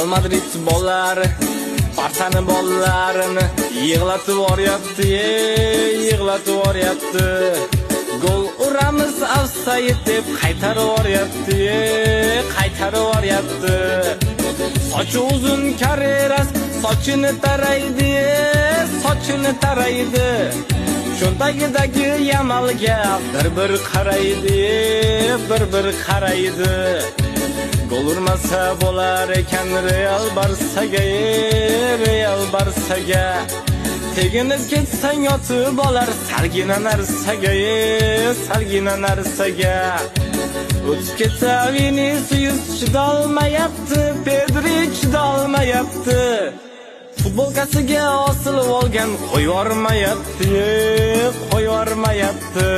Real Madrid bollari Barçani bollarini yig'latib yuboryapti, yig'latib yuboryapti. Gol uramiz offside deb qaytarib yuboryapti, qaytarib yuboryapti. Sochi uzun Carreras sochini taraydi, sochini taraydi. Cho'ntagidagi Yamalga bir qaraydi, bir qaraydi. Gol urmasa bo'lar ekan Real Barsaga, Real Barsaga. Teginib ketsang yotib olar salgina narsaga, salgina narsaga. O'tib ketsa Vinicius chidolmayapti, Pedri chidolmayapti. Futbolkasiga osilib olgan qo'yvormayapti, qo'yvormayapti.